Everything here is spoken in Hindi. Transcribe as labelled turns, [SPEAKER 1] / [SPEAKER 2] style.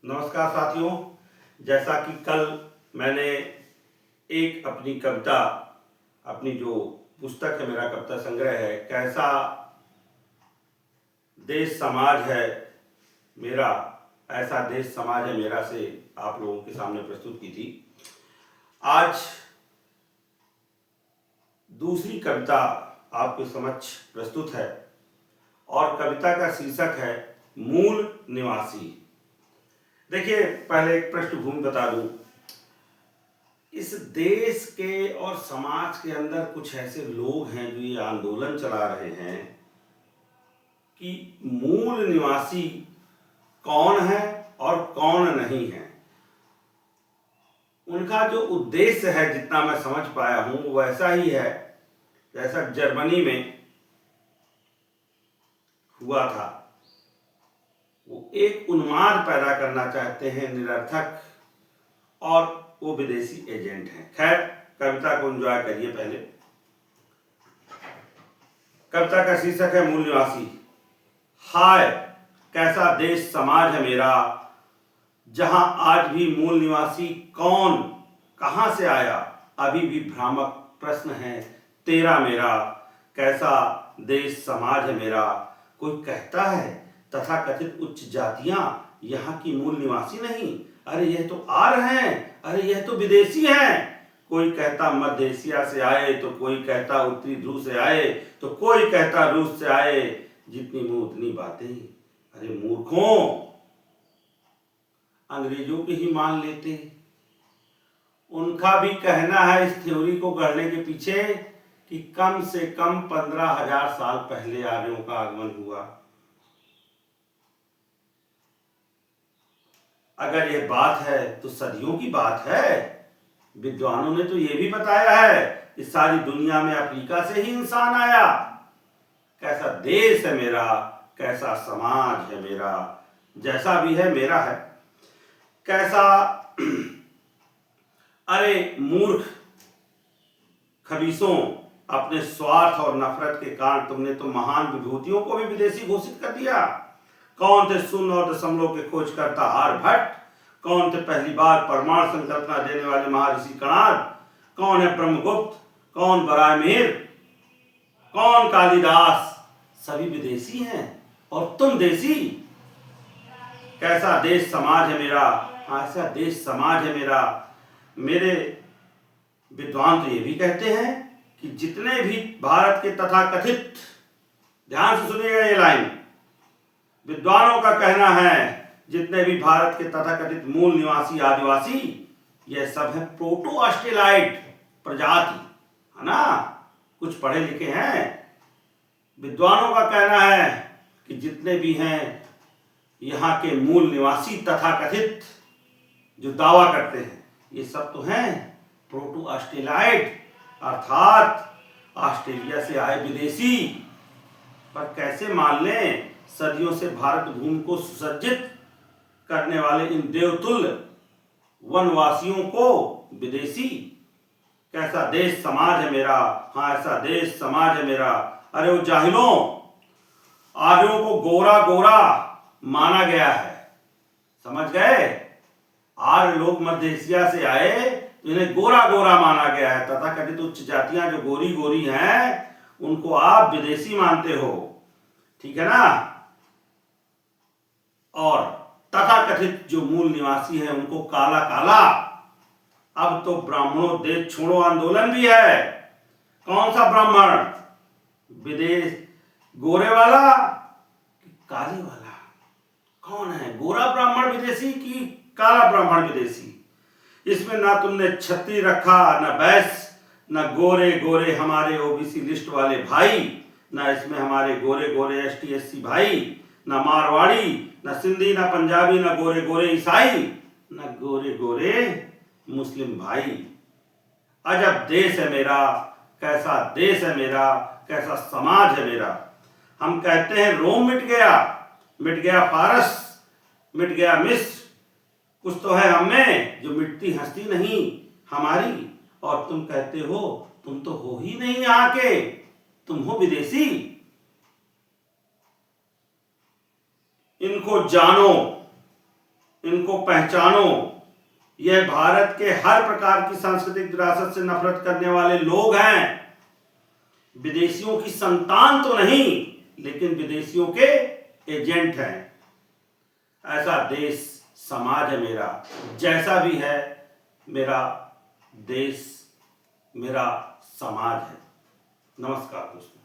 [SPEAKER 1] नमस्कार साथियों। जैसा कि कल मैंने एक अपनी कविता, अपनी जो पुस्तक है, मेरा कविता संग्रह है, कैसा देश समाज है मेरा, ऐसा देश समाज है मेरा, से आप लोगों के सामने प्रस्तुत की थी। आज दूसरी कविता आपके समक्ष प्रस्तुत है और कविता का शीर्षक है मूल निवासी। देखिए, पहले एक पृष्ठभूमि बता दूं। इस देश के और समाज के अंदर कुछ ऐसे लोग हैं जो ये आंदोलन चला रहे हैं कि मूल निवासी कौन है और कौन नहीं है। उनका जो उद्देश्य है, जितना मैं समझ पाया हूं, वो ऐसा ही है जैसा जर्मनी में हुआ था। वो एक उन्माद पैदा करना चाहते हैं, निरर्थक, और वो विदेशी एजेंट हैं। खैर, कविता को एंजॉय करिए। पहले कविता का शीर्षक है मूल निवासी। हाय, कैसा देश समाज है मेरा, जहां आज भी मूल निवासी कौन कहां से आया, अभी भी भ्रामक प्रश्न है तेरा मेरा। कैसा देश समाज है मेरा, कोई कहता है तथाकथित उच्च जातियां यहाँ की मूल निवासी नहीं। अरे यह तो आर्य हैं, अरे यह तो विदेशी हैं। कोई कहता मध्य एशिया से आए, तो कोई कहता उत्तरी ध्रुव से आए, तो कोई कहता रूस से आए। जितनी मुंह उतनी बातें। अरे मूर्खों, अंग्रेजों की ही मान लेते। उनका भी कहना है इस थ्योरी को गढ़ने के पीछे कि कम से कम 15,000 साल पहले आर्यों का आगमन हुआ। अगर यह बात है तो सदियों की बात है। विद्वानों ने तो यह भी बताया है कि सारी दुनिया में अफ्रीका से ही इंसान आया। कैसा देश है मेरा, कैसा समाज है मेरा, जैसा भी है मेरा है। कैसा अरे मूर्ख खबीसों, अपने स्वार्थ और नफरत के कारण तुमने तो महान विभूतियों को भी विदेशी घोषित कर दिया। कौन थे शून्य और दशमलव के खोज करता आर्यभट्ट? कौन थे पहली बार परमाणु संकल्पना देने वाले महर्षि कणाद? कौन है ब्रह्मगुप्त? कौन बराहमीर? कौन कालिदास? सभी विदेशी हैं और तुम देसी। कैसा देश समाज है मेरा, ऐसा देश समाज है मेरा। मेरे विद्वान तो ये भी कहते हैं कि जितने भी भारत के तथाकथित, ध्यान से सुनिएगा ये लाइन, विद्वानों का कहना है जितने भी भारत के तथाकथित मूल निवासी आदिवासी, ये सब है प्रोटो ऑस्ट्रेलाइड प्रजाति, है ना। कुछ पढ़े लिखे हैं। विद्वानों का कहना है कि जितने भी हैं यहाँ के मूल निवासी तथाकथित, जो दावा करते हैं, ये सब तो हैं प्रोटो ऑस्ट्रेलाइड, अर्थात ऑस्ट्रेलिया से आए विदेशी। पर कैसे मान लें सदियों से भारत भूमि को सुसज्जित करने वाले इन देवतुल्य वनवासियों को विदेशी। कैसा देश समाज है मेरा, हाँ ऐसा देश समाज है मेरा। अरे वो जाहिलों, आर्यों को गोरा गोरा माना गया है, समझ गए। आर्य लोग मध्य एशिया से आए तो इन्हें गोरा गोरा माना गया है। तथाकथित उच्च जातियां जो गोरी गोरी हैं, उनको आप विदेशी मानते हो, ठीक है ना। और तथाकथित जो मूल निवासी हैं उनको काला काला। अब तो ब्राह्मणों देश छोड़ो आंदोलन भी है। कौन सा ब्राह्मण, विदेश गोरे वाला कि काले वाला? कौन है गोरा ब्राह्मण विदेशी कि काला ब्राह्मण विदेशी? इसमें ना तुमने छत्री रखा, ना बैस, ना गोरे गोरे हमारे ओबीसी लिस्ट वाले भाई, ना इसमें हमारे गोरे गोरे एसटी एससी भाई, ना मारवाड़ी, ना सिंधी, ना पंजाबी, ना गोरे गोरे ईसाई, ना गोरे गोरे मुस्लिम भाई। अजब देश है मेरा, कैसा देश है मेरा, कैसा समाज है मेरा। हम कहते हैं रोम मिट गया, मिट गया फारस, मिट गया मिस्र। कुछ तो है हम में जो मिटती हस्ती नहीं हमारी। और तुम कहते हो तुम तो हो ही नहीं यहाँ के, तुम हो विदेशी। इनको जानो, इनको पहचानो। यह भारत के हर प्रकार की सांस्कृतिक विरासत से नफरत करने वाले लोग हैं। विदेशियों की संतान तो नहीं, लेकिन विदेशियों के एजेंट हैं। ऐसा देश समाज है मेरा, जैसा भी है मेरा देश, मेरा समाज है। नमस्कार दोस्तों।